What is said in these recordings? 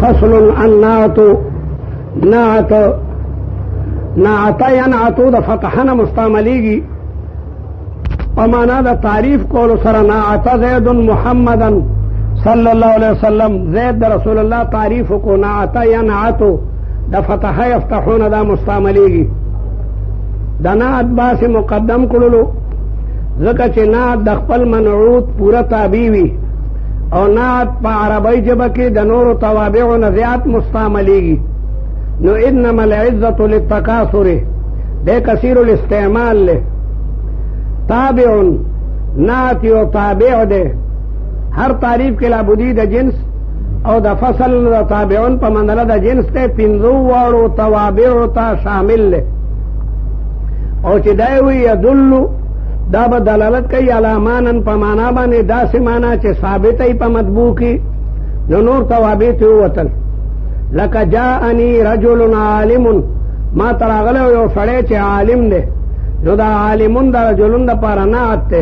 فصل النعت نعت ینعتو د فتحنه مستعملیږي په معنا د تعریف کولو سره. نعت زید محمدا صلی الله علیه وسلم، زید د رسول الله تعریف کو. نعت ینعتو د فتحه یفتحون دا مستعملیږي. د نعت باس مقدم کړلو ځکه چې نعت د خپل منعوت پوره تابع وي او نعت په عربی ژبه کې د نورو توابعو نه زیات مستعملیږي. نو انما العزة للتکاثر دے کثیر الاستعمال لے. تابع نعت یو تابع دے، هر تعریف کې لابدی د جنس او د فصل د تابعون په منله د جنس ته پنځو واړو توابعو ته شامل لے. او چې دا وی یدل دا به دلالت کوي علامانن په معنا باندې داسې معنا چې ثابت ای په مطبوع کې نو نور توابع ته وتل. لکه جاءنی رجل عالم، ما تراغله یو سړی چې عالم دی. نو دا عالمون د رجلون د پاره نعت دی،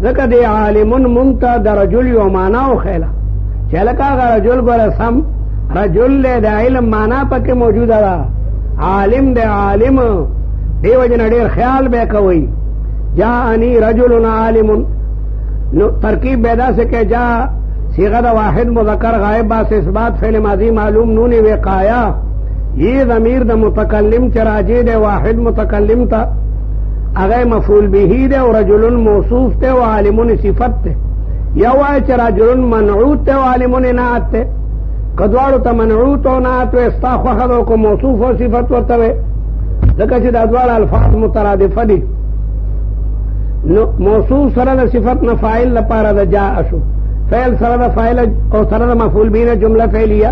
ځکه دی عالمون مونږ ته د رجل یو معنا وښیله چې لکه هغه رجل ګوره سم رجل دی، د علم معنا پکې موجوده ده. عالم دی، عالم دی وجنه ډېر خیال به کوئ. جاءنی رجل عالم، نو ترکیب به داسې کې جا صيغه د واحد مذکر غائب باس اثبات فعل ماضی معلوم نون وقایا. یہ ضمیر د متکلم چې راجع دی واحد متکلم ته، هغه مفعول به دی او رجل موصوف ته او عالمون صفت ته. یا وای چې رجل منعوت ته او عالمون نعت ته. کدوړو ته منعوت او نعت استا خو کو موصوف او صفت ورته وي، ځکه چې د دوه الفاظ مترادفه دي. نو موصوف سره د صفت نه فاعل لپاره د جاء شو، فعل سره د فاعل او سره د مفعول به جمله فعلیه.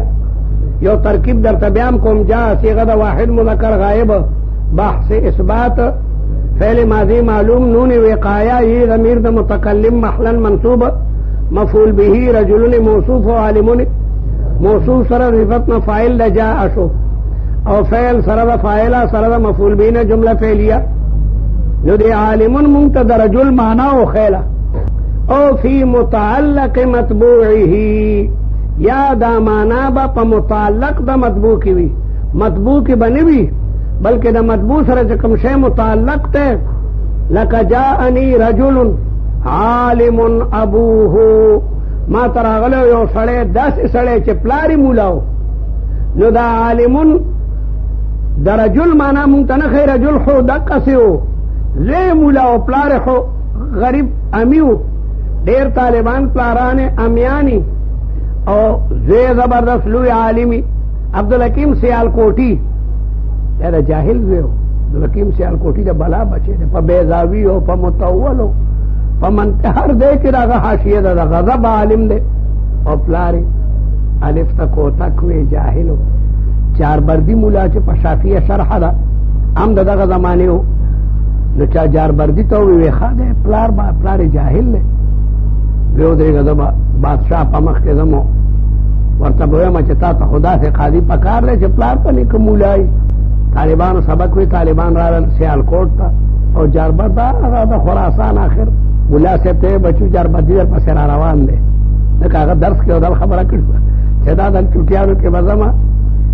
یو ترکیب درته بیان کوم. جاء صيغه د واحد مذکر غائب بحث اثبات فعل ماضی معلوم نون وقایا. یہ ضمیر د متکلم محلا منصوب مفعول به رجل موصوف او عالمون موصوف سره صفت نه فاعل د جاء شو، او فعل سره د فاعل سره د مفعول به جمله فعلیه. نو دی عالمون مونږ ته د رجل معنا او خیله. او فی متعلق مطبوعه، یا دا معنا با په متعلق د مطبوع کی وی، مطبوع کی بنی وی بلکې د مطبوع سره چې کوم شی متعلق ته. لکه جاءنی رجل عالم ابوه، ما تراغله یو سړی داسې سړی چې پلاری مولاو. نو دا عالمون د رجل معنا مونږ ته نه خی، رجل خو دقسې و زی مولا او پلار خو غریب امیو. ډیر طالبان پلاران امیانی او زی زبردست لوی عالمی. عبدالحکیم سیالکوټی دا جاهل زیو. عبدالحکیم سیالکوټی دا بلا بچی دی، په بیزاوی او په متولو په منتهر دی کې داغه حاشیه ده، د غضب عالم دی. او پلاری الف تکو تکوی جاهلو. چار بردی مولا چې په شافیه شرح ده هم د دغه زمانې و. نو چا جار بردی ته وی ښه دی پلار جاهل دی. ویو درېږه زه به بادشاه په مخ کې ځم ورته به ویم چې تا ته خو داسې قاضي پکار دی چې پلار ته نیکه مولایي. طالبانو سبق وی، طالبان راغلل سیالکوټ ته او جاربرد هغه د خراسان آخر ملا صاحب ته بچو جاربردي در پسې را روان دی. لکه هغه درس کې دل خبره کړې چې دا د چوټیانو کې به ځم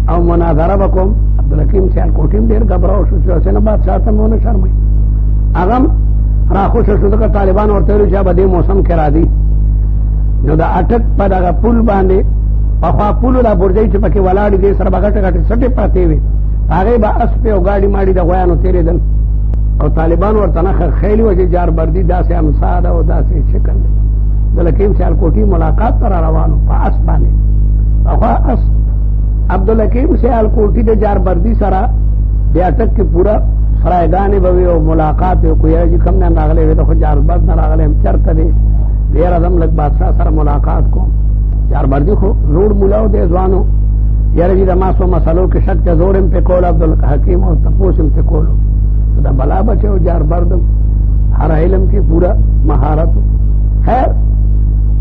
او مناظره به کوم. عبدالحکیم سیالکوټي هم ډېر ګبراو شو چې حسین بادشاه ته مې ونه شرموي. هغه هم راخوشه شو ځکه طالبان ورته ویل چې به دې موسم کې راځي. نو د اټک په دغه پل باندې پخوا پولو دا برجۍ چې پکې ولاړې دي سره به غټې غټې سټې پرتې وي، هغې به اسپې او ګاډي ماډي د غویانو تېرېدل. او طالبان ورته نه خیلي وه چې جاربردي داسې امسا ده او داسې شکل دی. عبدالحکیم سیالکوټي ملاقات ته را روانو په اس باندې. پخوا اس عبدالحکیم سیالکوټي د جاربردي سره د اټک کې پوره سرایګانې به وي او ملاقات یې کو. یاره چې کوم نه راغلی وي ته خو جاربرد نه راغلی یم چېرته دی؟ یاره زم لږ بادشاه سره ملاقات کوم. جاربردي خو روړ مولاو دی ځوانو. یاره جي د ما څو مسلو کې شک ته زور یم پې کول، عبدالحکیم او تپوس یم پې کولو. د بلا بچی او جاربردم هر علم کې پوره مهارت. خیر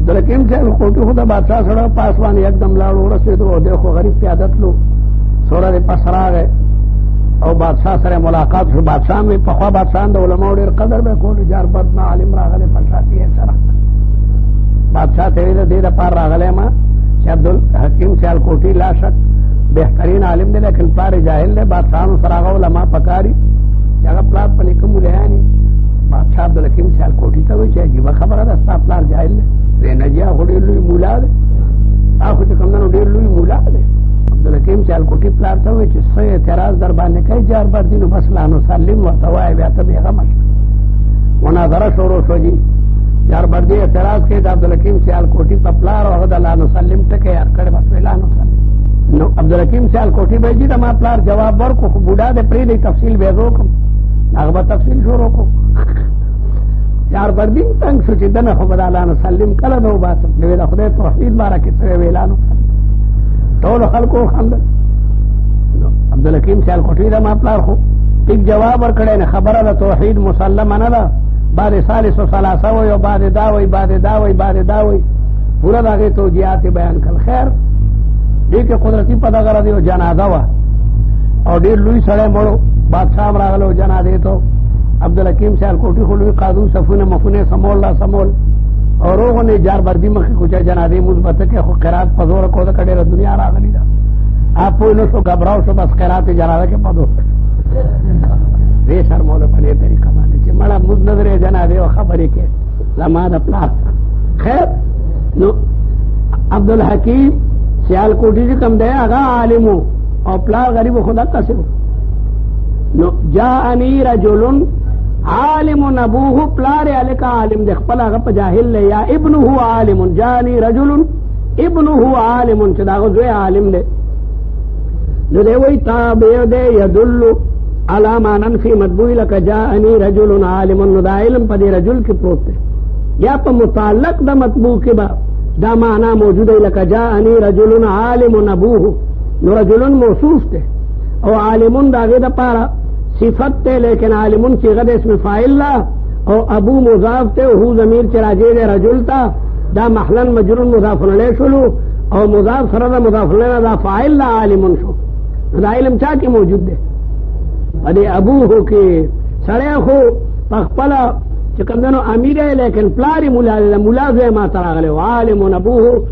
عبدالحکیم سیالکوټي خو د بادشاه سره پاس باندې یکدم لاړ ورسېدو او دی خو غریب پیاده تلو. سوره د پس راغی او بادشاه سره ملاقات شو. بادشاه مې پخوا بادشاهان د علماو ډېر قدر به کولو. جاربرد نه عالم راغلی په شافیه سره. بادشاه ته ویل دې دپاره راغلی ما چې عبدالحکیم سیالکوټي لا شک بهترین عالم دی لیکن پلار جاهل دی بادشاهانو سره هغه علما پکاري چې هغه پلار په نیکه مولیاني بادشاہ عبدالحکیم سیالکوټي ته وایي چې عجیبه خبره ده ستا پلار جاهل دی وی نه جی هغه ډېر لوی مولا دی هغه چې کوم ډېر لوی مولا دی عبدالحکیم سیالکوټي پلار ته وایي چې څه اعتراض در باندې کوي جاربردي نو بس لا نسلم ورته وایه بیا ته بېغمه شه مناظره شروع شو جي جاربردي اعتراض کوي د عبدالحکیم سیالکوټي په پلار او هغه د لا نسلم ټکی یاد کړی بس وی لا نسلم نو عبدالحکیم سیالکوټي به جي د ما پلار جواب ورکړو خو بوډا دی پرېږدئ تفصیل به یې وکړم هغه به تفصیل شروع کړو جاربردي تنګ شو چې دنه خو به د لا نسلم کله نه وباسم نو د خدای توحید باره کې څه وی لا نسلم ټولو خلکو وخندل عبدالحکیم سیالکوټي د ما پلار خو ټیک جواب ورکړی نه خبره د توحید مسلمه نه ده بعد ثالث و ثلاثه وی او بعد دا وی بعد دا وی بعد دا وی پورا د هغې توجیهات بیان کړل خیر دې کې قدرتي په دغه رضی جنازه وه او ډېر لوی سړی مړو بادشاه هم راغلی و جنازې ته عبدالحکیم سیالکوټي خو لوی قادو صفونه مفونه سمول لا سمول او روغونې جاربردي مخکې کړو چې جنازې مونځ به ته کوې خو قرات په زوره کو ځکه ډېره دنیا راغلې ده آپ پوه نه شو ګبراو شو بس قرات جنازه کې په زوره دې شرموله په دې طریقه باندې چې مړه مونځ نه درې جنازې او خبرې کې زما د پلار خیر نو عبدالحکیم سیالکوټي چې کوم دی هغه عالم او پلار غریب خو دقسې نو جاءني رجل عالم ابوه پلار الک عالم د خپل هغه په جاهل دی یا ابنه عالم جاءني رجل ابنه عالم چې دا زوی عالم دی نو دی وایي تابع دی يدل على ما ننفي مطبوع لك جاءني رجل عالم نو دا علم په دې رجل کې پروت دی یا په متعلق د مطبوع کې به دا معنا موجود دی لکه جاءني رجل عالم ابوه نو رجل موصوف دی او عالمون دا غي د پاره صفت ته لیکن عالمون چې غد اسم فاعل لا او ابو مضاف ته هو ضمیر چې راځي د رجل تا دا محلا مجرور مضاف الیه شلو او مضاف سره د مضاف الیه دا فاعل لا عالمون شو دا علم چا کې موجود دی ادي ابوه کې سړی خو خپل چې کوم دنو امیر دی لیکن پلاری مولا زوی ما ته راغلی و عالم ابوه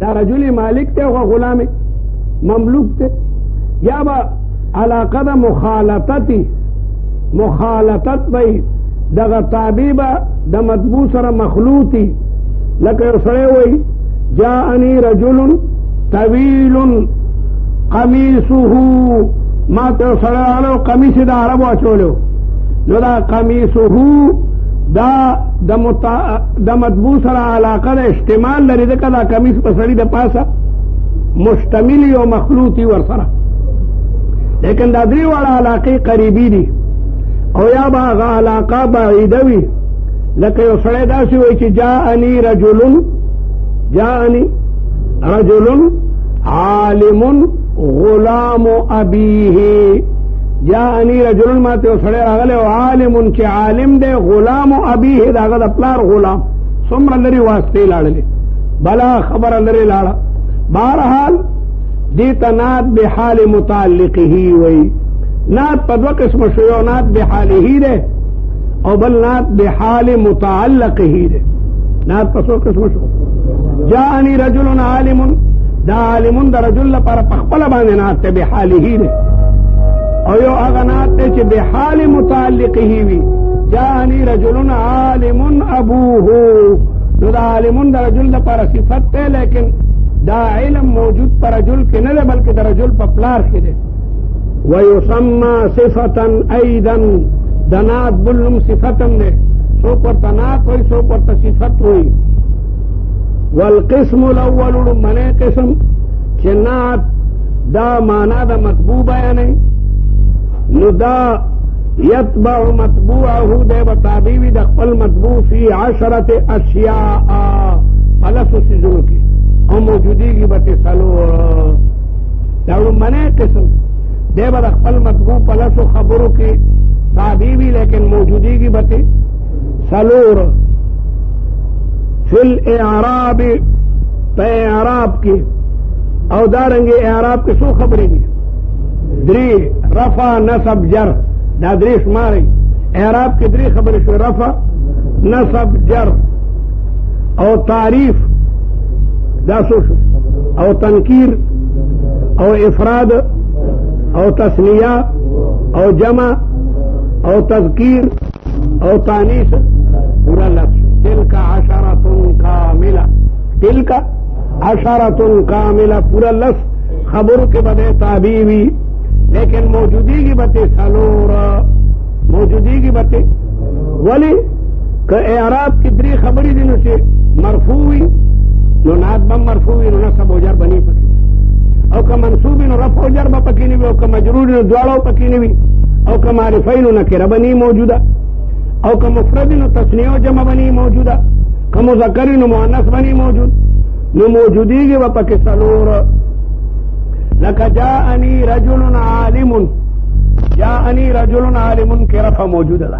دا رجل مالک ته خو غلام مملوک ته یا با علاقه د مخالطت بی دغه تابیبه د مطبوع سره مخلوطی لکه یو سړی وی جاءني رجل طویل قمیصه ما ته یو سړی راغلی قمیص د عربو اچولی نو دا قمیصه دا د مطبوع سره علاقه د اشتمال لري ځکه دا قمیص په سړي د پاسه مشتمل او مخلوطي ورسره لیکن دا درې واړه علاقې قریبي دي او یا به هغه علاقه بعیده وي لکه یو سړی داسې وایي چې جاءني رجل عالم غلام ابیه جاءني رجل ما ته یو سړی راغلی او عالم چې عالم دی غلام ابیه د هغه د پلار غلام څومره لرې واسطې لاړلې بلا خبره لرې لاړه بهرحال دیتا نات بحال متعلقه وی نات پا دو قسم شو یو نات بحاله ده او بل نات بحال متعلقه ده نات پا سو قسم شو جاءني رجل عالم دا عالمون دا رجل لپاره پخپل باندې نات بحاله ده او یو اغا نات ده چه بحال متعلقه وی جاءني رجل عالم ابوه نو دا عالمون دا رجل لپاره صفت ده لیکن دا علم موجود پر رجل کې نه ده بلکې د رجل په پلار کې ده ويسمى صفة ايضا دنات بلم صفتم ده څوک ورته نات وایي څوک ورته صفت وایي والقسم الاول لمنه قسم چې نات دا معنا د مطبوع بیانوي نو دا یتبع مطبوعه ده به تابع وي د خپل مطبوع فی 10 اشیاء پلسو څیزونو کې او موجودیږي به څلور دا لومړنی قسم دی به د خپل مطبوع په لسو خبرو کې تابع وي لیکن موجودیږي به څلور فی الاعراب په اعراب کې او دارنګې اعراب کې څو خبرې دي درې رفع نصب جر دا درې شمارئ اعراب کې درې خبرې شوې رفع نصب جر او تعریف دا څه شو او تنکیر او افراد او تثنیه او جمع او تذکیر او تانیث پورا لفظ تلک عشرۃ کاملہ تلک عشرۃ کاملہ پورا لفظ خبر کے بدے تابع ہوئی لیکن موجودگی کی بتے سلور موجودگی کی بتے ولی کہ اعراب کی دری خبری دنوں سے مرفوع ہوئی نو نات بم مرفوع ہوئی نو نصب و جر بنی پکی او که منصوب نو رفع و جر پکی نوی او که مجرور نو دوارو پکی نوی او که معرفی نو نکره بنی موجوده او که مفرد نو تثنیه و جمع بنی موجوده که مذکر نو مؤنث بنی موجود نو موجودگی و پکی سلور لکه جاءنی رجل عالم جاءنی رجل عالم کی رفع موجوده ده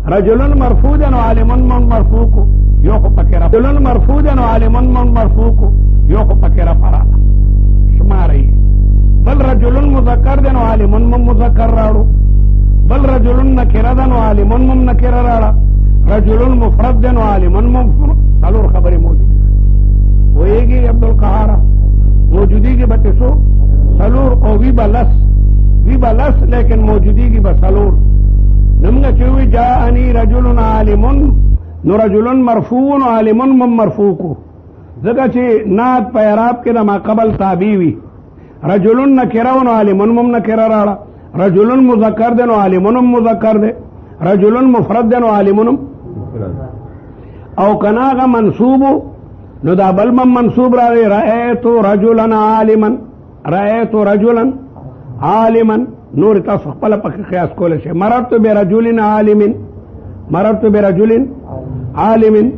رجل مرفوع و عالم مرفوع کو یو خو پکی رفع رجل مرفوع و عالم مرفوع کو یو خو پکی رفع را شماری بل رجل مذکر دن و عالم مذکر راڑو بل رجل نکر دن و عالم نکر راڑا رجل مفرد دن و عالم مفرد سلور خبری موجودی ہوئے گی عبدالقہارہ موجودی کی بتسو سلور او وی بلس لیکن موجودی کی بسلور نمگا چوی جاءنی رجل عالم نو رجل مرفوع و عالم مرفوع کو ذکر چی نات پا اعراب کے دا ما قبل تابیوی رجل نکرون و عالمون نکر راڑا رجل مذکر دن و عالمون مذکر دے رجل مفرد دن و عالمون او کناغا منصوبو نو دا بل من منصوب را دے رأیتو رجلا عالما رأیتو رجلا عالما نور تصف پلا پک قیاس کولے شے مررتو برجل عالم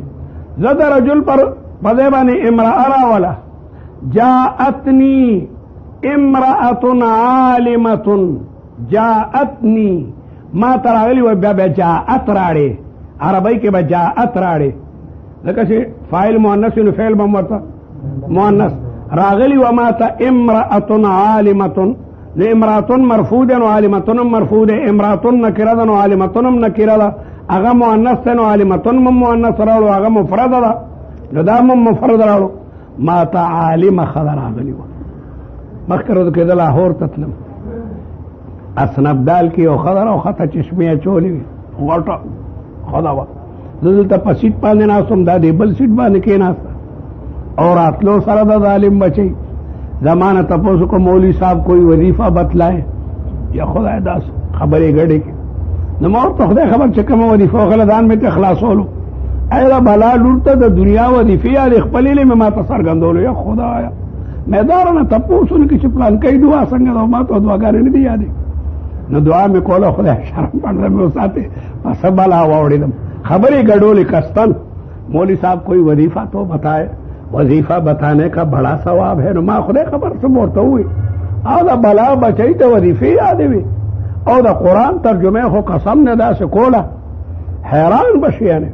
زد رجل پر پدیبانی امرأة راولا جاءتنی امرأة عالمة جاءتنی ما تراغلی و بیا جاءت راڑے عربی کے با جاءت راڑے لکہ سے فائل مؤنث و فعل بمورتا مؤنث راغلی و ما تا امرأة عالمة امرأة مرفوع و عالمة مرفوع امرأة نکردن و عالمة نکردن اغا مؤنث و عالمة مؤنث راڑو اغا مفرد دا ندام مفرد راڑو ما تا عالم خضر آگلی و مخکرد که دل آهور تطلم اسنب دال کی او خضر او خطا چشمیه چولی وی غلطا خدا و دلتا پا سیٹ پاندے ناستم دا دی بل سیٹ باندے کے ناستا اور اتلو سر دا ظالم بچی زمانہ تپوسو کو مولی صاحب کوئی وظیفہ بتلائے یا خدا داس خبری گڑے کی نمور تو خدا خبر چکم وظیفہ غلدان میں تخلاصولو ایرا بلا لورتا دا دنیا وظیفی آدھ اخپلیلی میں ما تصرگندولو یا خدا آیا میں دارنا تپوسو نکی چی پلان کئی دعا سنگا دا ما تو دعا گاری ندی آدھی نو دعا میں کولا خدا شرم پڑھتا میں اساتے پس بلا واوڑی دم خبری گڑولی کستن مولی صاحب کوئی وظیفہ تو بتائے وظیفہ بتانے کا بڑا ثواب ہے نو ما خدا خبر سے بورتا ہوئی آدھا بلا بچائی تا وظیفی آدھی بھی او دا قرآن ترجمے خو قسم نے دا سے کولا حیران بشیانے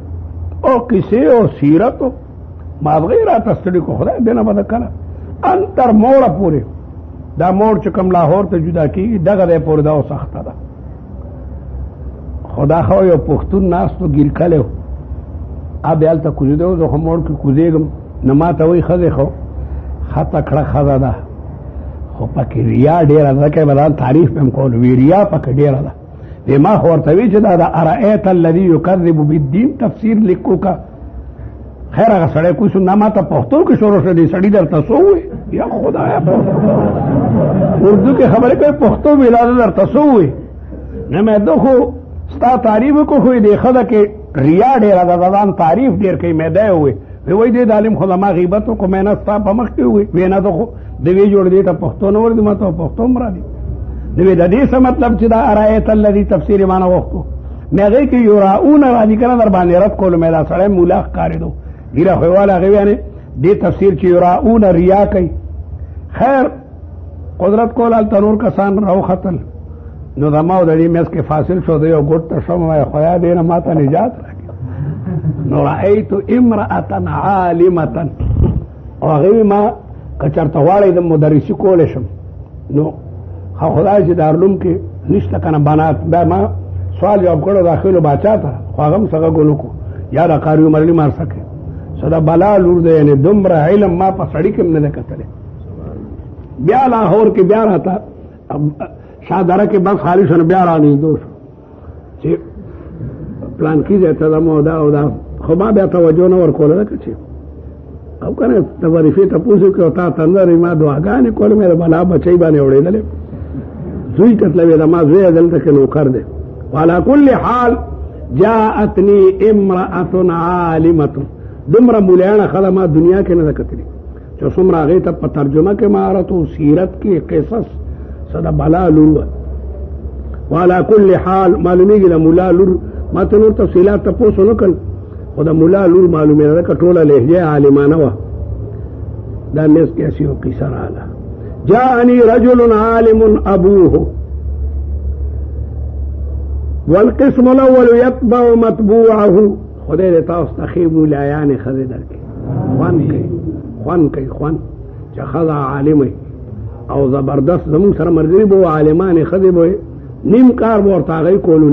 او کسی او سیرتو مادغیرہ تستڑی کو خدا دینا بدا کلا انتر موڑا پورے دا موڑ چکم لاہور تا جدا کی دگا دے پور دا او سختا دا خدا خواہ پختون ناس تو گیر کلے ہو اب یال تا کزی دے ہو دو موڑ کی کزی گم نما تا وی خزی خو خطا کڑا خزا دا خو پاکی ریا دیرا دا کہ بدان تعریف پہ مکولو وی ریا پاکی دیرا دا دی ما خورتوی چی دا ارائیت اللذی یکذب بالدین تفسیر لکو کا خیر اگر سڑے کوئی سننا ما تا پختو کی شروع سے دی سڑی در تسو ہوئی یا خدا یا اردو کی خبر کوئی پختو بلاد در تسو ہوئی نمی دو خو ستا تعریف کو خوی دیکھا دا کہ ریا دیرا دا دان تعریف دیر کئی میں دے ہوئے وی دے دالم خدا ما غیبتو کو میں نستا پا مختی ہوئی وینا تو خو دوی جوڑ دیتا پختو نور دی ما تو پختو مرا دی دوی دا دیسا مطلب چی دا ارائیت اللذی تفسیر مانا وقتو میں غی کہ یراؤون را دی کنا در باندې رد کولو میں دا سڑے مولاق کاری دو گیرا خویوالا غیویانے دی تفسیر چی یراؤون ریا کئی خیر قدرت کولال تنور کسان رو خطل نو دا ماو دا دی میں اس کے فاصل شو دیو گوٹ تا شو میں خویا دینا ماتا نجات رکھے نو رأیتو امرأتن عالمتن او غیوی ما کچرتوالی دا مدرسی کولشم نو خدای چې دارلوم کې نشته کنه بنات بیا ما سوال جواب کړو داخلو باچا ته خواغم څنګه ګولو کو یا دا قاری عمر علی مار سکے صدا بلا لور دی یعنی دومره علم ما په سړی کې نه ده کتلی. بیا لاهور کې بیا راته شادره کې بس خالی شو بیا رانږدو شو چې پلان کې ځای ته ځم او دا او دا، خو ما بیا توجه نه ورکوله ده که چې او که نه ته وظیفې تپوس وکړې او تا تندرې ما دعاګانې کولې مې د بلا بچۍ باندې اورېدلې زوی ته تلوې ده ما زوی دلته کې نوکر دی. وعلى كل حال جاءتني امرأة عالمة، دومره مولیانه ښځه ما دنیا کې نه ده کتلې چې څومره هغې ته په ترجمه کې مهارت او سیرت کې قصص صدا بلا لور. وعلى كل حال معلومیږي د ملا لور، ما ته نور تفصیلات تپوس ونه کړل خو د ملا لور معلومېده ده که ټوله لهجه عالمانه وه. دا مېز کې هسې یو قصه راغله. جاءني رجل عالم ابوه والقسم الاول يتبع مطبوعه. خدای دې تاسو ته ښې مولایانې ښځې درکړي، خوند کوي چې ښځه عالمه او زبردست. زمونږ سره ملګري به عالمانې ښځې به نیم کار به ورته هغوی کولو،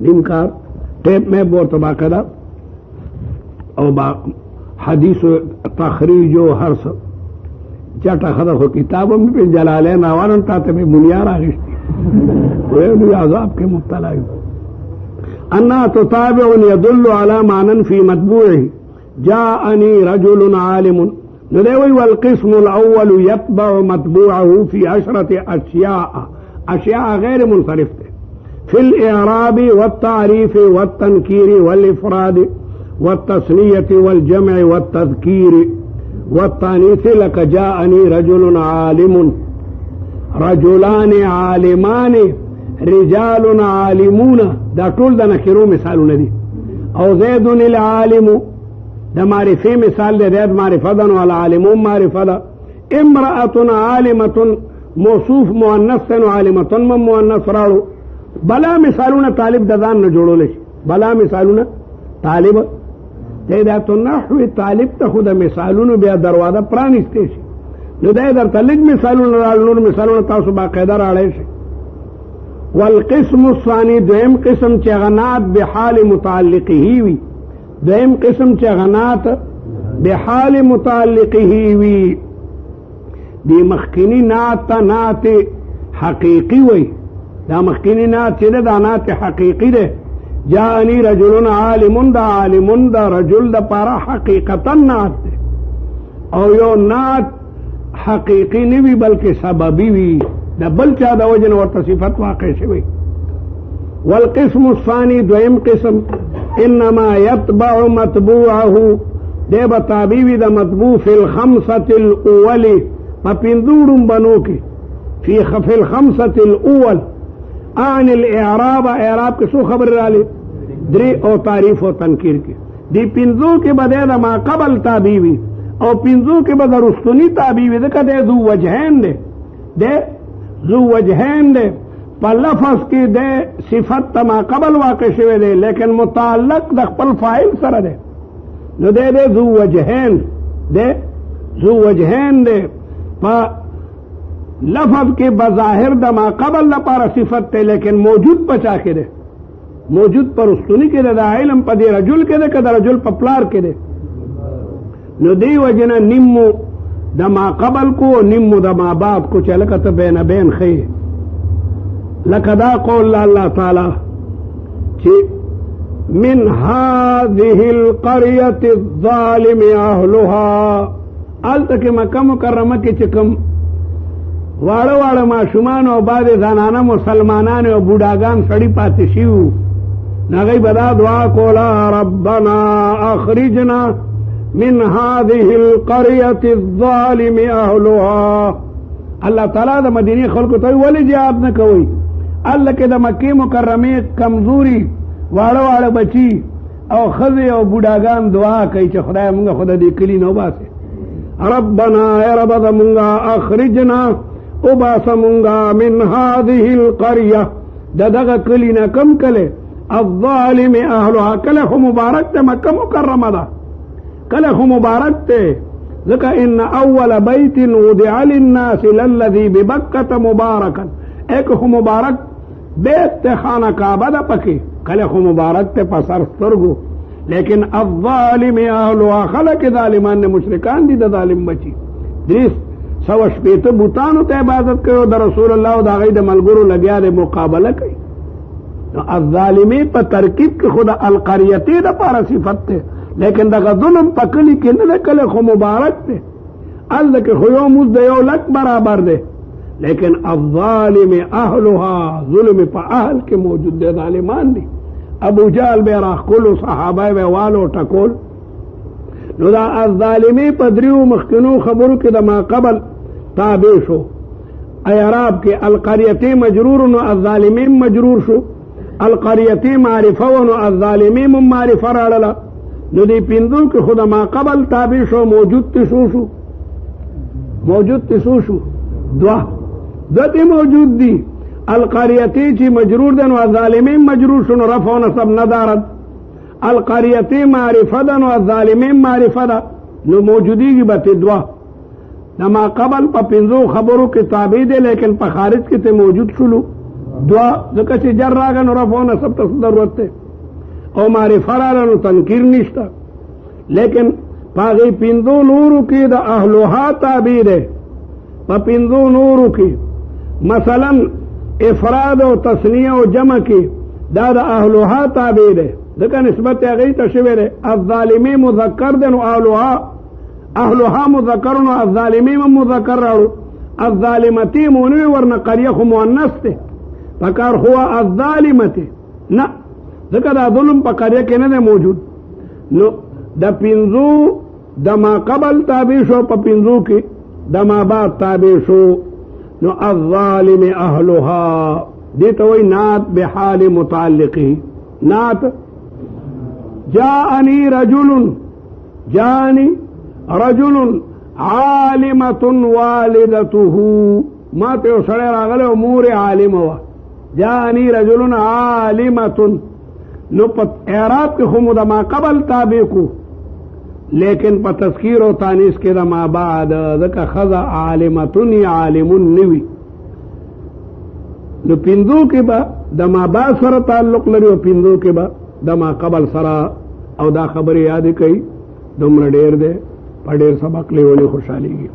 نیم کار ټیپ میپ به ورته باقاعده او با حدیثو تخریج و هر څه چټه ښځه خو کتاب هم په جلالین راوړم تا ته به بنیا راغېشتي ویلو عذاب کې مبتلا یو. انها تتابع يدل على معنى في مطبوعه. جاءني رجل عالم ندوي والقسم الاول يتبع مطبوعه في 10 اشياء غير منصرفه في الاعراب والتعريف والتنكير والافراد والتثنية والجمع والتذكير والتانيث. لك جاءني رجل عالم، رجلان عالمان، رجال عالمون، دا ټول د نکرو مثالونه دي. او زید العالم د معرفه مثال دی، زید معرفه ده نو العالمون معرفه ده. امرأة عالمة موصوف مؤنث و عالمة من مؤنث راړو. بلا مثالونه طالب د ځان نه جوړول شي، بلا مثالونه طالب دا نحو طالب ته خو د مثالونو بیا دروازه پرانیستی شي. نو دا درته لږ مثالونه راړو، نور مثالونه تاسو باقاعده راړی شي. والقسم الثاني دویم قسم چې غنات بحال متعلقه وي، دویم قسم چې غنات بحال متعلقه وي. دی مخکینی نات ته نات حقیقی وي، دا مخکینی نات چې ده دا نات حقیقی ده. جاءني رجل عالم، دا عالم دا رجل دا پارا حقیقتا نات ده او یو نات حقیقی نوی بلکہ سببی وی، دا بل چا دا وجن ورته صفت واقع شوی. والقسم الثاني دویم قسم انما يتبع مطبوعه، دے بتابی وی دا مطبوع فی الخمسة الاول، ما پندورم بنو کی فی الخمسة الاول. عن الاعراب، اعراب کے سو خبر رالی دری او تعریف و تنکیر کی. دی پنزو کے بدے دا ما قبل تابیوی او پنزو کے بدے رستنی تابیوی دکا دے ذو وجہین دے ذو وجہین دے پا لفظ کی دے صفت تا ما قبل واقع شوے دے لیکن متعلق دا خپل فائل سر دے نو دے ذو وجہین دے پا لفظ کے بظاہر دا ما قبل لپارا صفت تے لیکن موجود پچا کے دے، موجود پر استنی کے دے، دا علم پا دی رجل کے دے کہ دا رجل پا پلار کے دے. نو دی وجنا نمو دا ما قبل کو نمو دا ما بعد کو چلکت بین بین خی. لکہ دا قول اللہ تعالی چی من هذه القرية الظالم اهلها، آلتا کہ مکہ مکرمہ کی چکم واړه واړه ماشومان او بعد زنانه مسلمانان او بوډاګان سړی پاتې شیو، هغوی به دا دعا کوله ربنا اخرجنا من هذه القرية الظالم اهلها. الله تعالی د مدینه خلکو ته ولې جواب نه کوي؟ الله کې د مکې مکرمې کمزوري واړه واړه بچي او ښځې او بوډاګان دعا کوي چې خدای مونږ خو د دې کلي نه وباسې. ربنا ای رب زمونږه اخرجنا اباسمونگا من هذه القرية دغه کلینا کم کله الظالم اهلها. کله خو مبارک ته مکه مکرمه ده، کله خو مبارک ته ځکه ان اول بیت وضع للناس للذي ببکة مبارکا. ایک خو مبارک بیت ته خانه کعبه ده پکې، کله خو مبارک ته پسر سترګو لیکن الظالم اهلها خلق ظالمان نے مشرکان دي د ظالم بچي دریس سو شپیته بوتانو ته عبادت کوي د رسول الله او د غي د ملګرو لګیا د مقابله کوي. الظالمی په ترکیب کې خود القريتي د پاره صفت ته، لیکن دغه ظلم په کلی کې نه کله خو مبارک ته الله کې خو یو مز د یو لک برابر ده، لیکن الظالم اهلها ظلم په اهل کې موجود دي ظالمان دي. ابو جهل به راخ کول صحابه به والو ټکول. نو دا الظالمی په دریو مخکنو خبرو کې د ما قبل تابع شو. اعراب کې القريتي مجرور نو الظالمين مجرور شو، القريتي معرفه نو الظالمين معرفه راړه. نو دی پندو کې خود ما قبل تابع شو موجود تشو موجود تشو دوتی موجود دی. القريتي چې مجرور دی نو الظالمين مجرور شو نو رفع و نصب ندارد. القريتي معرفه ده نو الظالمين معرفه ده نو موجودیږي به دوا. نما قبل په پنځو خبرو کې تابع دی لیکن په خارج کې ته موجود شلو دوا، ځکه چې جر راغی نو رفع و نصب ته ضرورت ده او معرفه راغله نو تنکیر نشته. لیکن په هغې پنځو نورو کې د اهلها تابع دی. په پنځو نورو کې مثلا افراد او تثنیه او جمع کې دا د اهلها تابع دی، ځکه نسبت هغې ته شوی دی. الظالمي مذکر دی نو اهلها مذکر نو الظالمي مذکر راړو. الظالمتي مونوي ورنه قریه خو مؤنث دی، پکار خو الظالمتي نه، ځکه دا ظلم په قریه کې نه دی موجود. نو د پنځو د ما قبل تابع شو، په پنځو کې د ما بعد تابع شو. نو الظالم اهلها دې ته وایي نعت بحال متعلقه. نعت جاءني رجل عالمة والدته، ما ته یو سړی راغلی مور عالمه وه. جاءني رجل عالمة، نو په اعراب کې خو مو د ما قبل تابع کو، لیکن په تذکیر او تانیث کې د ما بعد ځکه ښځه عالمتون یا عالمون نوي. نو پنځو کې به د ما بعد سره تعلق لري او پنځو کې به د ما قبل سره. او دا خبرې یاد کوي دومره ډېر دی، په ډېر سبق لیولې خوشحالېږي.